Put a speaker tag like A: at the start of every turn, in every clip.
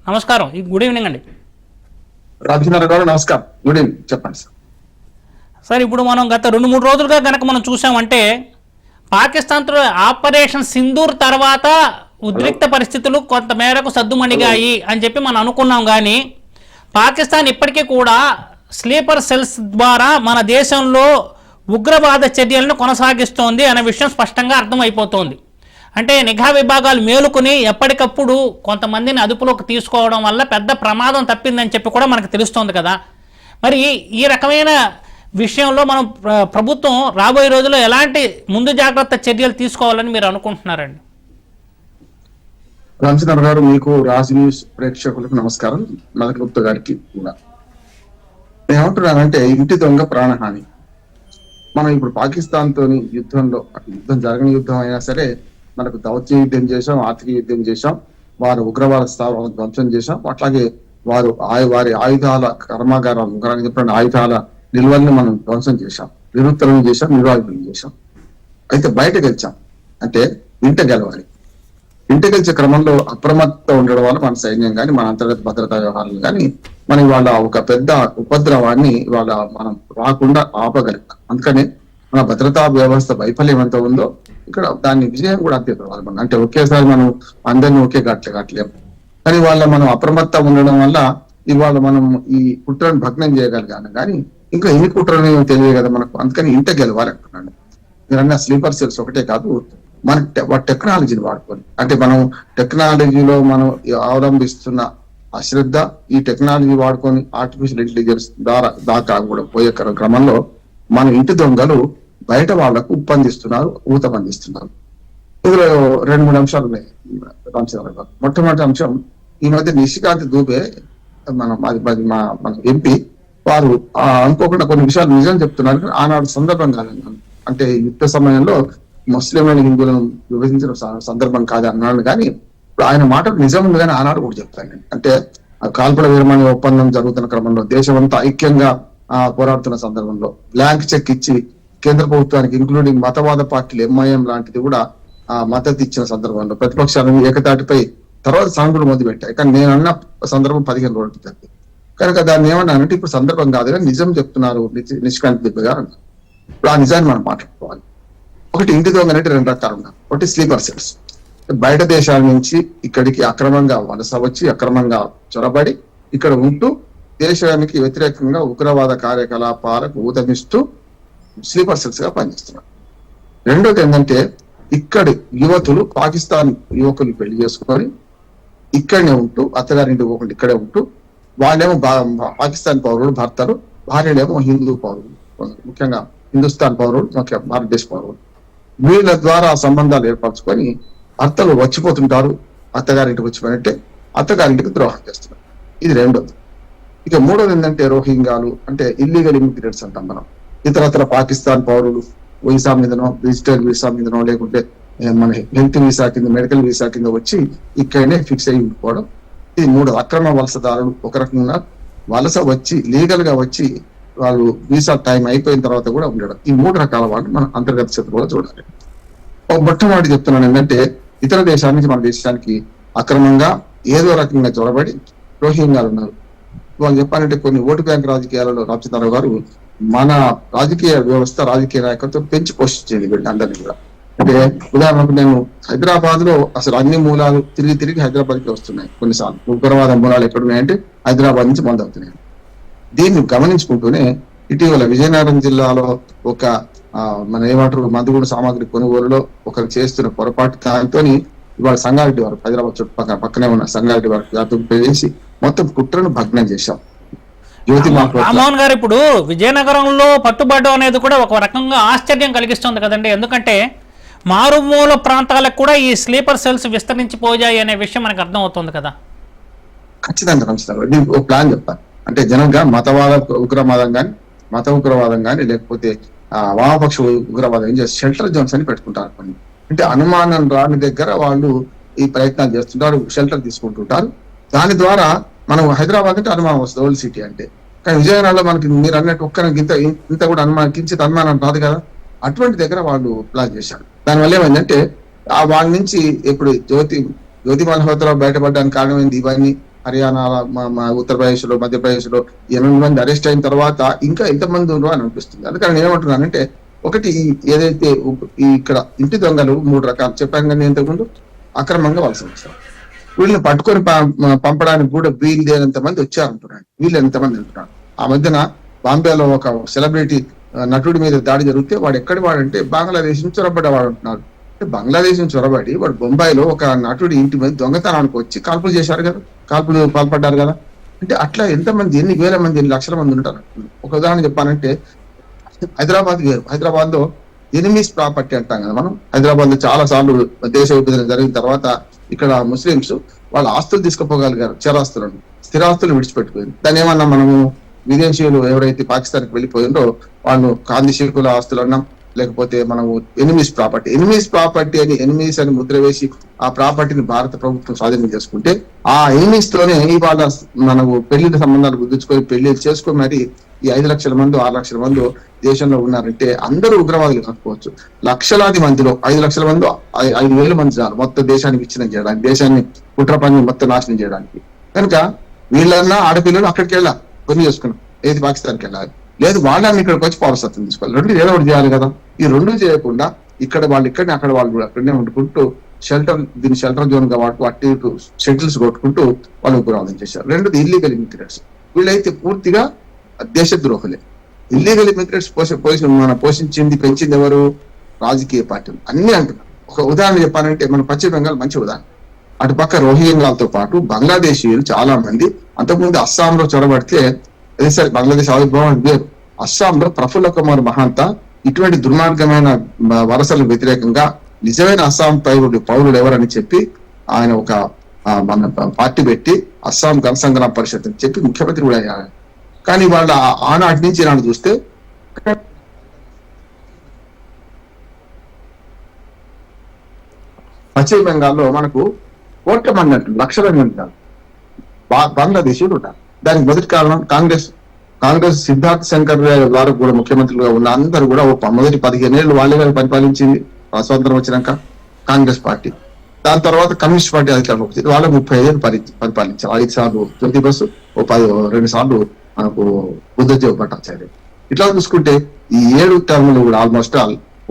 A: నమస్కారం, good evening అండి.
B: రాజేంద్ర గారు నమస్కారం, గుడ్ ఈవినింగ్. చెప్పండి సార్.
A: సార్, ఇప్పుడు మనం గత 2-3 రోజులుగా కనుక మనం చూసామంటే పాకిస్తాన్తో ఆపరేషన్ సింధూర్ తర్వాత ఉద్రిక్త పరిస్థితులు కొంత మేరకు సద్దుమణిగాయి అని చెప్పి మనం అనుకున్నాం. కానీ పాకిస్తాన్ ఇప్పటికీ కూడా స్లీపర్ సెల్స్ ద్వారా మన దేశంలో ఉగ్రవాద చర్యలను కొనసాగిస్తోంది అనే విషయం స్పష్టంగా అర్థమైపోతోంది. అంటే నిఘా విభాగాలు మేలుకుని ఎప్పటికప్పుడు కొంతమందిని అదుపులోకి తీసుకోవడం వల్ల పెద్ద ప్రమాదం తప్పిందని చెప్పి కూడా మనకు తెలుస్తోంది కదా. మరి ఈ రకమైన విషయంలో మనం ప్రభుత్వం రాబోయే రోజుల్లో ఎలాంటి ముందు జాగ్రత్త చర్యలు తీసుకోవాలని మీరు అనుకుంటున్నారండి?
B: రామచంద్ర గారు, మీకు రాజ్ న్యూస్ ప్రేక్షకులకు నమస్కారం, మదన్ గుప్తా గారికి కూడా. ఏమంటున్నానంటే ఇంటి దొంగ ప్రాణహాని. మనం ఇప్పుడు పాకిస్తాన్ తోని యుద్ధం జరగని యుద్ధం అయినా సరే మనకు దౌత్య యుద్ధం చేశాం, ఆర్థిక యుద్ధం చేశాం, వారు ఉగ్రవాద స్థావరాలను ధ్వంసం చేశాం. అట్లాగే వారి ఆయుధాల కర్మాగారాలు చెప్పిన ఆయుధాల నిల్వల్ని మనం ధ్వంసం చేశాం, నిరుత్తరం చేశాం, నిర్వాహకం చేశాం. అయితే బయటకు వచ్చాం అంటే ఇంట గెలవాలి. ఇంట గెలిచే క్రమంలో అప్రమత్తం ఉండడం వల్ల మన సైన్యం కానీ మన అంతర్గత భద్రతా వ్యవహారాలు కానీ మనం వాళ్ళ ఒక పెద్ద ఉపద్రవాన్ని మనం రాకుండా ఆపగలుగుతాం. అందుకనే మన భద్రతా వ్యవస్థ వైఫల్యం ఎంత ఉందో ఇక్కడ దాన్ని విజయం కూడా అంతే ప్రధానం. అంటే ఒకేసారి మనం అందరినీ ఒకే కాట్లేము, కానీ మనం అప్రమత్తం ఉండడం వల్ల ఇవాళ మనం ఈ కుట్రను భగ్నం చేయగలిగాను. కానీ ఇంకా ఎన్ని కుట్రలు తెలియదు కదా మనకు. అందుకని ఇంట గెలవాలి అంటున్నాను. మీరన్న స్లీపర్ సెల్స్ ఒకటే కాదు, మన టెక్నాలజీని వాడుకొని, అంటే మనం టెక్నాలజీలో మనం అవలంబిస్తున్న అశ్రద్ధ, ఈ టెక్నాలజీ వాడుకొని ఆర్టిఫిషియల్ ఇంటెలిజెన్స్ దాకా కూడా పోయే క్రమంలో మన ఇంటి దొంగలు బయట వాళ్లకు ఉప్పందిస్తున్నారు, ఊతమందిస్తున్నారు. ఇందులో 2-3 అంశాలు ఉన్నాయి రామచంద్ర గారు. మొట్టమొదటి అంశం, ఈ మధ్య నిశికాంత్ దూబే మన ఎంపీ వారు అనుకోకుండా కొన్ని విషయాలు నిజం చెప్తున్నారు. ఆనాడు సందర్భం కాదన్నాను, అంటే యుద్ధ సమయంలో ముస్లింలను హిందువులను విభజించిన సందర్భం కాదు అన్నాను. కానీ ఇప్పుడు ఆయన మాట నిజం ఉంది, కానీ ఆనాడు కూడా చెప్తాను నేను. అంటే కాల్పుల విరమణ ఒప్పందం జరుగుతున్న క్రమంలో దేశమంతా ఐక్యంగా పోరాడుతున్న సందర్భంలో బ్లాంక్ చెక్ ఇచ్చి కేంద్ర ప్రభుత్వానికి ఇంక్లూడింగ్ మతవాద పార్టీలు ఎంఐఎం లాంటిది కూడా మద్దతు ఇచ్చిన సందర్భంలో ప్రతిపక్షాలను ఏకతాటిపై తర్వాత సాంగులు మొదలుపెట్టాయి. కానీ నేను అన్న సందర్భం 15 రోజులు జరిగింది కనుక దాన్ని ఏమన్నానంటే ఇప్పుడు సందర్భం కాదు కానీ నిజం చెప్తున్నారు నిష్కాంత్ దిబ్బ గారు అన్నారు. ఇప్పుడు ఆ నిజాన్ని మనం మాట్లాడుకోవాలి. ఒకటి ఇంటి దొంగ అంటే 2 రకాలు ఉన్నాయి. ఒకటి స్లీపర్ సెల్స్, బయట దేశాల నుంచి ఇక్కడికి అక్రమంగా వలస వచ్చి అక్రమంగా చొరబడి ఇక్కడ ఉంటూ దేశానికి వ్యతిరేకంగా ఉగ్రవాద కార్యకలాపాలకు ఊతమిస్తూ స్లీపర్ సెల్స్ గా పనిచేస్తున్నారు. రెండోది ఏంటంటే ఇక్కడి యువతులు పాకిస్తాన్ యువకులు పెళ్లి చేసుకొని ఇక్కడనే ఉంటూ అత్తగారింటి పోకుండా ఇక్కడే ఉంటూ వాళ్ళేమో పాకిస్తాన్ పౌరులు భర్తలు, భార్యలేమో హిందూ పౌరులు, ముఖ్యంగా హిందుస్థాన్ పౌరులు, ముఖ్యంగా భారతదేశ పౌరులు. వీళ్ళ ద్వారా సంబంధాలు ఏర్పరచుకొని భర్తలు వచ్చిపోతుంటారు. అత్తగారింటికి వచ్చిపోయినట్టే అత్తగారింటికి ద్రోహం చేస్తున్నారు. ఇది రెండోది. ఇక మూడోది ఏంటంటే రోహింగ్యాలు, అంటే ఇల్లీగల్ ఇమిగ్రేట్స్ అంటాం మనం. ఇతరత్ర పాకిస్తాన్ పౌరులు వీసా మీదనో, డిజిటల్ వీసా మీదనో, లేకుంటే మన హెల్త్ వీసా కింద, మెడికల్ వీసా కింద వచ్చి ఇక్కడనే ఫిక్స్ అయ్యి ఉండిపోవడం. ఇది 3 అక్రమ వలసదారులు. ఒక రకంగా వలస వచ్చి లీగల్ గా వచ్చి వాళ్ళు వీసా టైం అయిపోయిన తర్వాత కూడా ఉండడం. ఈ 3 రకాల వాళ్ళు మన అంతర్గత శత్రువుగా చూడాలి. మొట్టమొదటి చెప్తున్నాను ఏంటంటే ఇతర దేశాల నుంచి మన దేశానికి అక్రమంగా ఏదో రకంగా చొరబడి రోహింగ్యాలు ఉన్నారు. వాళ్ళు చెప్పాలంటే కొన్ని ఓటు బ్యాంక్ రాజకీయాలలో రామచంద్రరావు గారు మన రాజకీయ వ్యవస్థ, రాజకీయ నాయకత్వం పెంచి పోషించేది వీళ్ళందరినీ కూడా. అంటే ఉదాహరణకు నేను హైదరాబాద్ లో అసలు అన్ని మూలాలు తిరిగి హైదరాబాద్కి వస్తున్నాయి. కొన్నిసార్లు ఉగ్రవాద మూలాలు ఎక్కడున్నాయంటే హైదరాబాద్ నుంచి మొదలవుతున్నాయి. దీన్ని గమనించుకుంటూనే ఇటీవల విజయనగరం జిల్లాలో ఒక మన ఏమంటారు మందుగుండు సామాగ్రి కొనుగోలులో ఒకరు చేస్తున్న పొరపాటు దాంతో ఇవాళ సంగారెడ్డి వారు, హైదరాబాద్ చుట్టుపక్కల పక్కనే ఉన్న సంగారెడ్డి వారికి వ్యాప్తి చేసి మొత్తం కుట్రను భగ్నం చేశాం.
A: రామ్మోహన్ గారు, ఇప్పుడు విజయనగరంలో పట్టుబడ్డం అనేది కూడా ఒక రకంగా ఆశ్చర్యం కలిగిస్తుంది కదండి. ఎందుకంటే మారుమూల ప్రాంతాలకు కూడా ఈ స్లీపర్ సెల్స్ విస్తరించిపోయాయి అనే విషయం మనకు అర్థం అవుతుంది కదా.
B: ఖచ్చితంగా ఒక ప్లాన్ చెప్తాను. అంటే జనంగా ఉగ్రవాదం కానీ లేకపోతే వామపక్ష ఉగ్రవాదం షెల్టర్ జోన్స్ అని పెట్టుకుంటారు. కొన్ని అంటే అనుమానం రాని దగ్గర వాళ్ళు ఈ ప్రయత్నాలు చేస్తుంటారు, షెల్టర్ తీసుకుంటుంటారు. దాని ద్వారా మనం హైదరాబాద్ అంటే అనుమానం వస్తుంది, ఓల్డ్ సిటీ అంటే. కానీ విజయనగరంలో మనకి మీరు అన్నట్టు ఒక్కరికి ఇంత కూడా కించిత్ అనుమానం రాదు కదా. అటువంటి దగ్గర వాళ్ళు ప్లాన్ చేశారు. దానివల్ల ఏమైందంటే వాళ్ళ నుంచి ఇప్పుడు జ్యోతి మల్హోత్రావు బయటపడడానికి కారణమైంది ఇవన్నీ. హర్యానా, ఉత్తరప్రదేశ్ లో, మధ్యప్రదేశ్ లో 8 మంది అరెస్ట్ అయిన తర్వాత ఇంకా ఎంతమంది ఉండరు అని అనిపిస్తుంది. అందుకని నేను ఏమంటున్నానంటే, ఒకటి ఏదైతే ఇక్కడ ఇంటి దొంగలు 3 రకాలు చెప్పాను కానీ ఇంతకుముందు, అక్రమంగా వలస వస్తారు. వీళ్ళని పట్టుకొని పంపడానికి కూడా వీలు లేనంత మంది వచ్చారంటున్నాడు. వీళ్ళు ఎంతమంది అంటున్నాడు. ఆ మధ్యన బాంబేలో ఒక సెలబ్రిటీ నటుడి మీద దాడి జరిగితే వాడు ఎక్కడి వాడంటే బంగ్లాదేశ్ నుంచి చొరబడ్డవాడు అంటున్నారు. అంటే బంగ్లాదేశ్ నుంచి చొరబడి వాడు బొంబాయిలో ఒక నటుడి ఇంటి మీద దొంగతనానికి వచ్చి కాల్పులు చేశారు కదా, కాల్పులు పాల్పడ్డారు కదా. అంటే అట్లా ఎంతమంది, ఎన్ని వేల మంది, ఎన్ని లక్షల మంది ఉంటారు. ఒక ఉదాహరణ చెప్పాలంటే హైదరాబాద్ లో ఎనిమీస్ ప్రాపర్టీ అంటాం కదా మనం. హైదరాబాద్ లో చాలా సార్లు దేశ విభజన జరిగిన తర్వాత ఇక్కడ ముస్లింస్ వాళ్ళ ఆస్తులు తీసుకుపోగలిగారు, చరాస్తులను, స్థిరాస్తులు విడిచిపెట్టుకుంది. దాన్ని ఏమన్నా మనము విదేశీయులు ఎవరైతే పాకిస్తాన్కి వెళ్ళిపోయిందో వాళ్ళు కాందిశీకుల ఆస్తులు అన్నాం, లేకపోతే మనము ఎనిమీస్ ప్రాపర్టీ అని ఎనిమీస్ అని ముద్ర వేసి ఆ ప్రాపర్టీని భారత ప్రభుత్వం స్వాధీనం చేసుకుంటే ఆ ఎనిమీస్ తోనే ఇవాళ మనము పెళ్లిళ్ళ సంబంధాలు గుర్తుంచుకొని పెళ్లిళ్ళు చేసుకొని మరి ఈ 5 లక్షల మంది 6 లక్షల మంది దేశంలో ఉన్నారంటే అందరూ ఉగ్రవాదులు కాకపోవచ్చు. లక్షలాది మందిలో 5 లక్షల మంది 5,000 మంది చాలు మొత్తం దేశానికి విచ్ఛిన్నం చేయడానికి, దేశాన్ని కుట్ర పని మొత్తం నాశనం చేయడానికి. కనుక వీళ్ళన్నా ఆడపిల్లలు అక్కడికి వెళ్ళాలి, కొన్ని చేసుకున్నాం, ఏది పాకిస్తాన్కి వెళ్ళాలి, లేదు వాళ్ళని ఇక్కడికి వచ్చి పౌరసత్వం తీసుకోవాలి. రెండు ఏదో ఒకటి చేయాలి కదా. ఈ రెండు చేయకుండా ఇక్కడ వాళ్ళు ఇక్కడనే, అక్కడ వాళ్ళు అక్కడనే వండుకుంటూ దీన్ని షెల్టర్ జోన్ గా వాడుతూ అటు ఇటు షెటిల్స్ కొట్టుకుంటూ వాళ్ళు ఉగ్రవాదం చేశారు. రెండోది ఇల్లీగల్ ఇమిగ్రెంట్స్. వీళ్ళైతే పూర్తిగా దేశద్రోహులే. ఇల్లీగల్ ఇమిగ్రెంట్స్ పోషించింది పెంచింది ఎవరు? రాజకీయ పార్టీలు అన్ని అంటున్నారు. ఒక ఉదాహరణ చెప్పాలంటే మన పశ్చిమ బెంగాల్ మంచి ఉదాహరణ. అటు పక్క రోహింగ్యాలతో పాటు బంగ్లాదేశీయులు చాలా మంది అంతకుముందు అస్సాంలో చొరబడితే, అదే సరే బంగ్లాదేశ్ ఆవిర్భావం వేరు. అస్సాంలో ప్రఫుల్ల కుమార్ మహాంతా ఇటువంటి దుర్మార్గమైన వరసలకు వ్యతిరేకంగా నిజమైన అస్సాం పౌరులు ఎవరని చెప్పి ఆయన ఒక మన పార్టీ పెట్టి అస్సాం గణ సంగ్రామ పరిషత్ అని చెప్పి ముఖ్యమంత్రి కూడా అయ్యారు. కానీ వాళ్ళ ఆనాటి నుంచి నాడు చూస్తే పశ్చిమ బెంగాల్లో మనకు కోట్ల మంది అంటారు, లక్షల మంది ఉంటారు బంగ్లాదేశీయులు ఉంటారు. దానికి మొదటి కారణం కాంగ్రెస్ సిద్ధార్థ్ శంకర్ గారు కూడా ముఖ్యమంత్రిగా ఉన్న అందరూ కూడా మొదటి 15 ఏళ్ళు వాళ్ళే పరిపాలించింది స్వాతంత్రం వచ్చినాక కాంగ్రెస్ పార్టీ. దాని తర్వాత కమ్యూనిస్ట్ పార్టీ అధికారంలోకి వచ్చింది. వాళ్ళు 35 ఏళ్ళు పరిపాలించారు. 5 సార్లు జ్యోతి బస్సు, 2 సార్లు మనకు బుద్ధదేవ్ భట్టాచార్య. ఇట్లా చూసుకుంటే ఈ 7 టర్ములు కూడా ఆల్మోస్ట్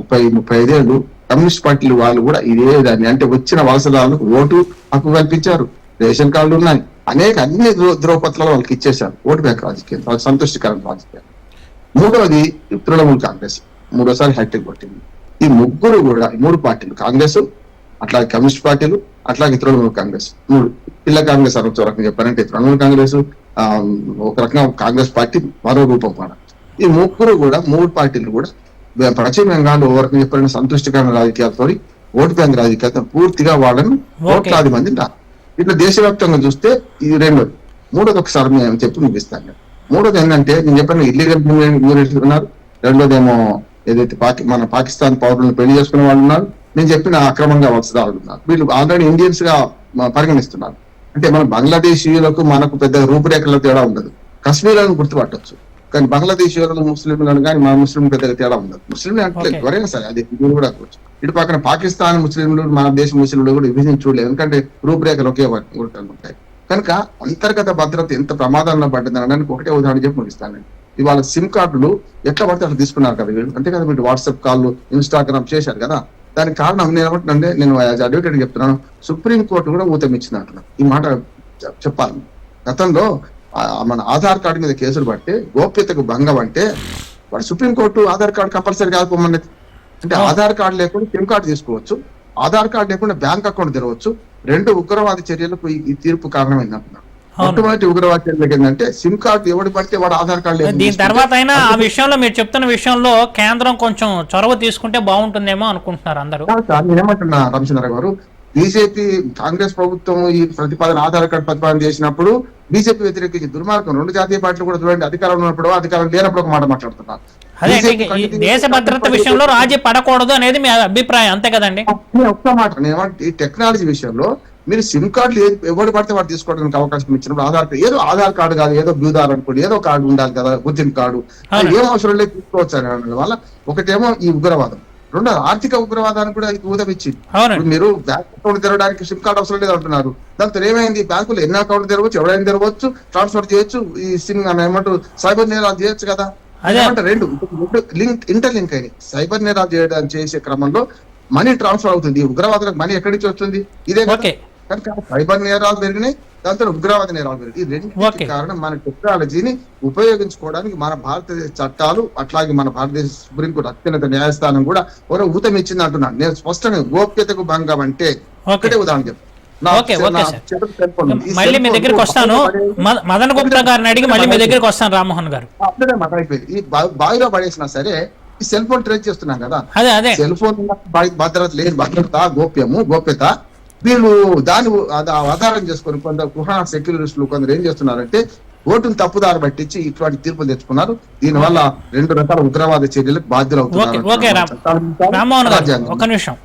B: 35 ఏళ్ళు కమ్యూనిస్ట్ పార్టీలు వాళ్ళు కూడా ఇదే దాన్ని, అంటే వచ్చిన వలసదారులకు ఓటు హక్కు కల్పించారు, రేషన్ కార్డులు ఉన్నాయి, అన్ని ధ్రువపత్రాలు వాళ్ళకి ఇచ్చేశారు. ఓటు బ్యాంక్ రాజకీయం, వాళ్ళకి సంతృష్టికరమైన రాజకీయం. మూడవది తృణమూల్ కాంగ్రెస్ 3వ సారి హ్యాట్రిక్ కొట్టింది. ఈ ముగ్గురు కూడా 3 పార్టీలు, కాంగ్రెస్, అట్లాగే కమ్యూనిస్ట్ పార్టీలు, అట్లాగే తృణమూల్ కాంగ్రెస్, 3 పిల్ల కాంగ్రెస్ అనొచ్చు రకంగా చెప్పారంటే. తృణమూల్ కాంగ్రెస్ ఒక రకంగా కాంగ్రెస్ పార్టీ మరో రూపం కూడా. ఈ ముగ్గురు కూడా 3 పార్టీలు కూడా పశ్చిమ బెంగాల్లో ఓ రకంగా చెప్పారంటే సంతృష్టికరమైన రాజకీయాలతో ఓటు బ్యాంక్ రాజకీయాలతో పూర్తిగా వాళ్ళని కోట్లాది మంది ఉన్నారు. ఇట్లా దేశవ్యాప్తంగా చూస్తే ఇది రెండోది. మూడోది ఒకసారి నేను చెప్పి ముగిస్తాను. మూడోది ఏంటంటే నేను చెప్పాను ఇల్లీగల్ ఇమిగ్రెంట్స్ ఉన్నారు. రెండోదేమో ఏదైతే మన పాకిస్తాన్ పౌరులను పెళ్లి చేసుకునే వాళ్ళు ఉన్నారు. నేను చెప్పిన అక్రమంగా వలసదారులు ఉన్నారు. వీళ్ళు ఆల్రెడీ ఇండియన్స్ గా పరిగణిస్తున్నారు. అంటే మన బంగ్లాదేశీయులకు మనకు పెద్ద రూపురేఖల తేడా ఉండదు. కశ్మీర్లను గుర్తుపట్టవచ్చు, కానీ బంగ్లాదేశీయులను ముస్లింలను కానీ మన ముస్లిం పెద్దగా తేడా ఉండదు. ముస్లింలు అంటే ఎవరైనా సరే అది కూడా కూర్చు. ఇటు పక్కన పాకిస్తాన్ ముస్లింలు, మన దేశ ముస్లింలు కూడా విభజించి చూడలేదు, ఎందుకంటే రూపురేఖలు ఒకే ఉంటాయి. కనుక అంతర్గత భద్రత ఎంత ప్రమాదంలో పడ్డది అనడానికి ఒకటే ఉదాహరణ చెప్పి ముగిస్తాను. ఇవాళ సిమ్ కార్డులు ఎట్లా పడితే అట్లా తీసుకున్నారు కదా వీళ్ళు. అంతే కదా, మీరు వాట్సాప్ కాల్, ఇన్స్టాగ్రామ్ చేశారు కదా. దానికి కారణం నేను ఏమంటున్నానంటే, నేను అడ్వకేట్ చెప్తున్నాను, సుప్రీంకోర్టు కూడా ఊతమిచ్చింది అంటున్నాను. ఈ మాట చెప్పాలి. గతంలో మన ఆధార్ కార్డు మీద కేసులు పడితే గోప్యతకు భంగం అంటే వాడు సుప్రీంకోర్టు ఆధార్ కార్డు కంపల్సరీ కాకపోమన్నది. అంటే ఆధార్ కార్డు లేకుండా సిమ్ కార్డు తీసుకోవచ్చు, ఆధార్ కార్డు లేకుండా బ్యాంక్ అకౌంట్ తెరవచ్చు. 2 ఉగ్రవాద చర్యలకు ఈ తీర్పు కారణమైంది అంటున్నాను. మొట్టమొదటి ఉగ్రవాద చర్యలకు ఏంటంటే సిమ్ కార్డు ఎవడు పడితే వాడు ఆధార్ కార్డు.
A: దీని తర్వాత అయినా ఆ విషయంలో మీరు చెప్తున్న విషయంలో కేంద్రం కొంచెం చొరవ తీసుకుంటే బాగుంటుందేమో అనుకుంటున్నారు అందరూ.
B: నేనేమంటున్నా రామచంద్ర గారు, బీజేపీ కాంగ్రెస్ ప్రభుత్వం ఈ ప్రతిపాదన ఆధార్ కార్డు ప్రతిపాదన చేసినప్పుడు బీజేపీ వ్యతిరేకించి దుర్మార్గం. 2 జాతీయ పార్టీలు కూడా చూడండి, అధికారంలో ఉన్నప్పుడు అధికారం లేనప్పుడు ఒక మాట మాట్లాడుతున్నారు.
A: అదే దేశ భద్రత విషయంలో రాజీ పడకూడదు అనేది మీ అభిప్రాయం, అంతే కదండి?
B: ఒక్క మాట నేనేమంటే, ఈ టెక్నాలజీ విషయంలో మీరు సిమ్ కార్డులు ఎవరు పడితే వాడు తీసుకోవడానికి అవకాశం ఇచ్చినప్పుడు ఆధార్ కార్డు కాదు, ఏదో బ్యూదార్ అనుకోండి, ఏదో కార్డు ఉండాలి కదా, గుర్తింపు కార్డు, ఏం అవసరం లేదు తీసుకోవచ్చు అని వల్ల ఒకటేమో ఈ ఉగ్రవాదం, రెండు ఆర్థిక ఉగ్రవాదానికి కూడా ఇది ఊతం ఇచ్చింది.
A: అవునండి.
B: ఇప్పుడు మీరు బ్యాంక్ అకౌంట్ తెరవడానికి సిమ్ కార్డ్ అవసరం లేదు అంటున్నారు. దాంతో ఏమైంది, బ్యాంకులు ఎన్ని అకౌంట్ తెరవచ్చు, ఎవరైనా తెరవచ్చు, ట్రాన్స్ఫర్ చేయొచ్చు, ఈ సిమ్ ఏమంటారు సైబర్ నేరాలు చేయొచ్చు కదా.
A: అదే.
B: ఏమంటే రెండు ఇంటర్లింక్ అయినాయి. సైబర్ నేరాలు చేయడానికి చేసే క్రమంలో మనీ ట్రాన్స్ఫర్ అవుతుంది. ఉగ్రవాదులకు మనీ ఎక్కడి నుంచి వస్తుంది, ఇదే కదా.
A: ఓకే.
B: కనుక సైబర్ నేరాలు పెరిగినాయి, దాంతో ఉగ్రవాద నేరాలు పెరిగినాయి. ఈ
A: ఓకే.
B: రెండింటికి కారణం మన టెక్నాలజీని ఉపయోగించుకోవడానికి మన భారతదేశ చట్టాలు, అట్లాగే మన భారతదేశ సుప్రీంకోర్టు అత్యున్నత న్యాయస్థానం కూడా ఒక ఊతం ఇచ్చింది అంటున్నాను. నేను స్పష్టంగా గోప్యతకు భంగం అంటే ఒకటే ఉదాహరణ చెప్తాను.
A: Okay, okay sir. మళ్ళీ మీ దగ్గరికి వస్తాను. మదన్ గుప్తా గారిని అడిగి మళ్ళీ మీ దగ్గరికి వస్తాను రామ్మోహన్ గారు.
B: అప్పుడే మాట్లాడిపోయింది. ఈ బావిలో పడేసినా సరే ఈ సెల్ ఫోన్ ట్రేస్ చేస్తున్నాం కదా.
A: అదే అదే
B: సెల్ ఫోన్ భద్రత లేదు, భద్రత గోప్యత వీళ్ళు దాన్ని ఆధారం చేసుకొని కొందరు కుహా సెక్యూరిస్టులు కొందరు ఏం చేస్తున్నారంటే ఓటును తప్పుదారి పట్టించి ఇటువంటి తీర్పులు తెచ్చుకున్నారు. దీనివల్ల 2 రకాల ఉగ్రవాద చర్యలకు బాధ్యులు
A: ఓకే. ఓకే రామ్మోహన్ గారు, ఒక నిమిషం.